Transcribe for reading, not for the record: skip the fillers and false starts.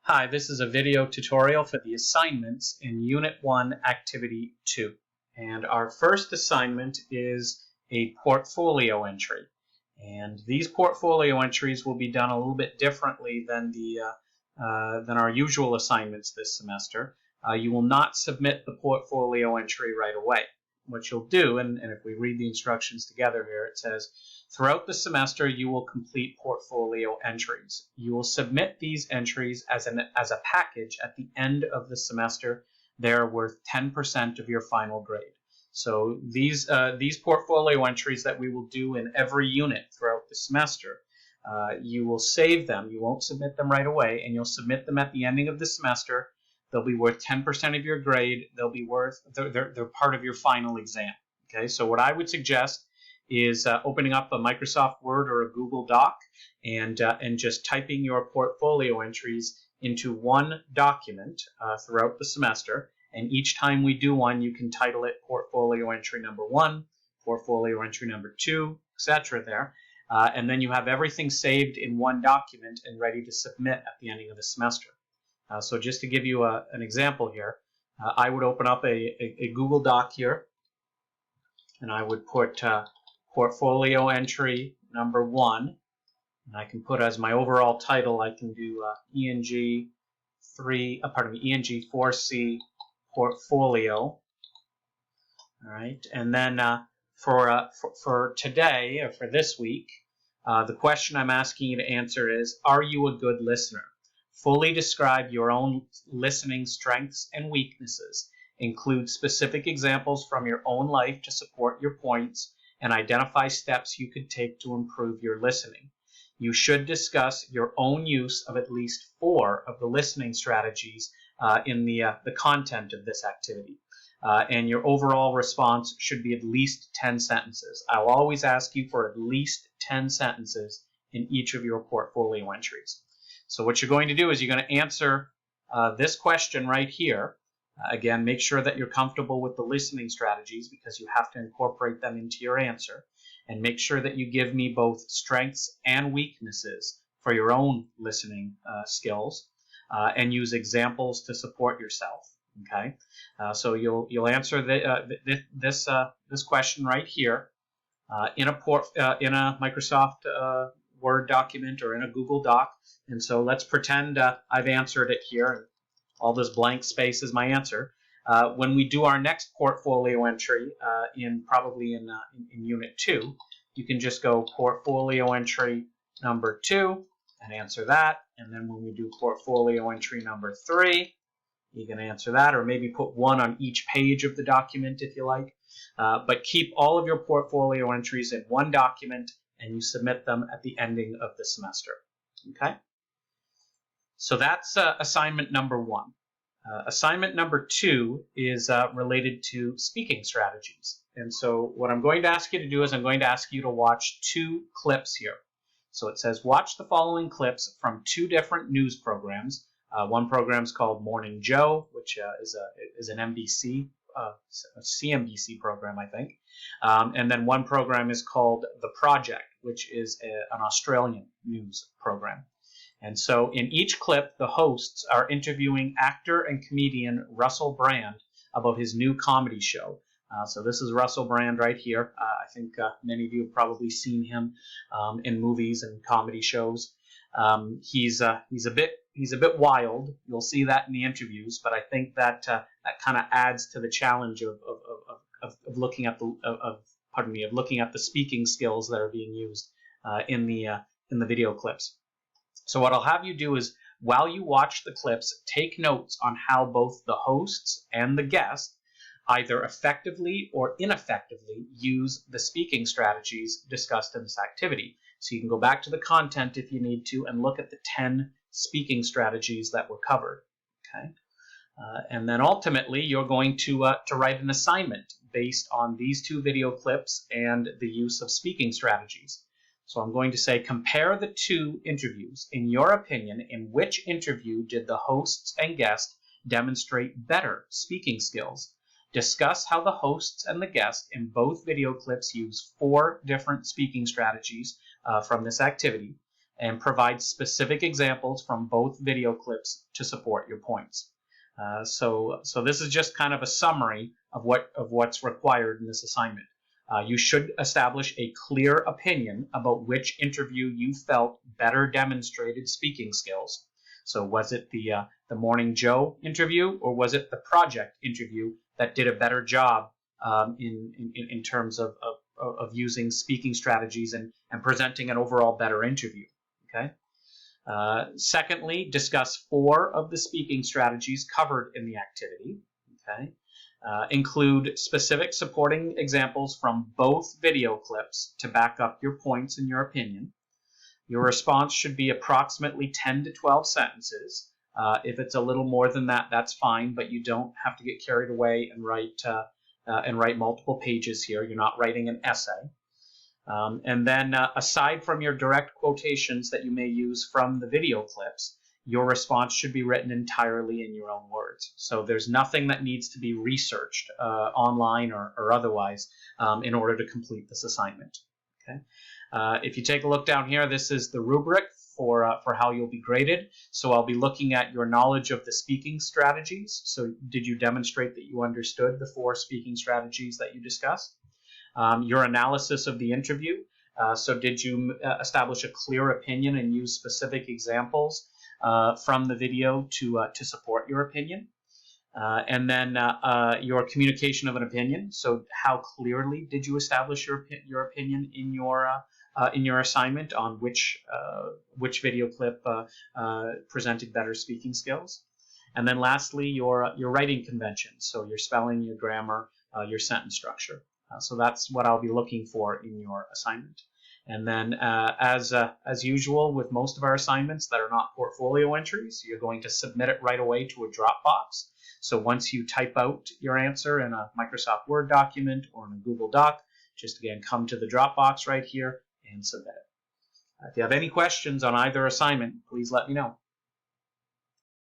Hi, this is a video tutorial for the assignments in Unit 1, Activity 2. And our first assignment is a portfolio entry. And these portfolio entries will be done a little bit differently than our usual assignments this semester. You will not submit the portfolio entry right away. What you'll do, and if we read the instructions together here, it says, throughout the semester, you will complete portfolio entries. You will submit these entries as a package at the end of the semester. They're worth 10% of your final grade. So these portfolio entries that we will do in every unit throughout the semester, you will save them. You won't submit them right away, and you'll submit them at the ending of the semester. They'll be worth 10% of your grade. They're part of your final exam. Okay, so what I would suggest is opening up a Microsoft Word or a Google Doc and just typing your portfolio entries into one document throughout the semester. And each time we do one, you can title it portfolio entry number 1, portfolio entry number 2, etc. there. And then you have everything saved in one document and ready to submit at the ending of the semester. So just to give you an example here, I would open up a Google Doc here, and I would put portfolio entry number 1, and I can put as my overall title, I can do ENG4C portfolio. All right, and then for today, or for this week, the question I'm asking you to answer is, are you a good listener? Fully describe your own listening strengths and weaknesses. Include specific examples from your own life to support your points, and identify steps you could take to improve your listening. You should discuss your own use of at least 4 of the listening strategies in the content of this activity. And your overall response should be at least 10 sentences. I'll always ask you for at least 10 sentences in each of your portfolio entries. So what you're going to do is you're going to answer this question right here. Again, make sure that you're comfortable with the listening strategies because you have to incorporate them into your answer. And make sure that you give me both strengths and weaknesses for your own listening skills, and use examples to support yourself. Okay, so you'll answer this question right here in a Microsoft Word document or in a Google Doc. And so let's pretend I've answered it here, and all this blank space is my answer. When we do our next portfolio entry, probably in Unit 2, you can just go portfolio entry number 2 and answer that. And then when we do portfolio entry number 3, you can answer that, or maybe put 1 on each page of the document if you like. But keep all of your portfolio entries in one document, and you submit them at the ending of the semester. Okay? So that's assignment number 1. Assignment number 2 is related to speaking strategies. And so what I'm going to ask you to do is I'm going to ask you to watch 2 clips here. So it says, watch the following clips from 2 different news programs. One program is called Morning Joe, which is an NBC, a CNBC program, I think. And then one program is called The Project, which is an Australian news program. And so in each clip, the hosts are interviewing actor and comedian Russell Brand about his new comedy show. So this is Russell Brand right here. I think many of you have probably seen him in movies and comedy shows. He's a bit wild. You'll see that in the interviews, but I think that that kind of adds to the challenge of looking at the speaking skills that are being used in the video clips. So what I'll have you do is, while you watch the clips, take notes on how both the hosts and the guest either effectively or ineffectively use the speaking strategies discussed in this activity. So you can go back to the content if you need to and look at the 10 speaking strategies that were covered. Okay, and then ultimately you're going to write an assignment based on these 2 video clips and the use of speaking strategies. So I'm going to say, compare the 2 interviews. In your opinion, in which interview did the hosts and guest demonstrate better speaking skills? Discuss how the hosts and the guest in both video clips use 4 different speaking strategies from this activity. and provide specific examples from both video clips to support your points. So this is just kind of a summary of what's required in this assignment. You should establish a clear opinion about which interview you felt better demonstrated speaking skills. So was it the Morning Joe interview, or was it the project interview that did a better job in terms of using speaking strategies and presenting an overall better interview? Okay. Secondly, discuss 4 of the speaking strategies covered in the activity. Okay. Include specific supporting examples from both video clips to back up your points and your opinion. Your response should be approximately 10 to 12 sentences. If it's a little more than that, that's fine, but you don't have to get carried away and write multiple pages here. You're not writing an essay. And then aside from your direct quotations that you may use from the video clips, your response should be written entirely in your own words. So there's nothing that needs to be researched online or otherwise in order to complete this assignment. Okay. If you take a look down here, this is the rubric for how you'll be graded. So I'll be looking at your knowledge of the speaking strategies. So did you demonstrate that you understood the 4 speaking strategies that you discussed? Your analysis of the interview. So did you establish a clear opinion and use specific examples from the video to support your opinion? And then your communication of an opinion. So how clearly did you establish your opinion in your assignment on which video clip presented better speaking skills? And then lastly, your writing conventions. So your spelling, your grammar, your sentence structure. So that's what I'll be looking for in your assignment. And then as usual with most of our assignments that are not portfolio entries, you're going to submit it right away to a Dropbox. So once you type out your answer in a Microsoft Word document or in a Google Doc, just again come to the Dropbox right here and submit it. If you have any questions on either assignment, please let me know.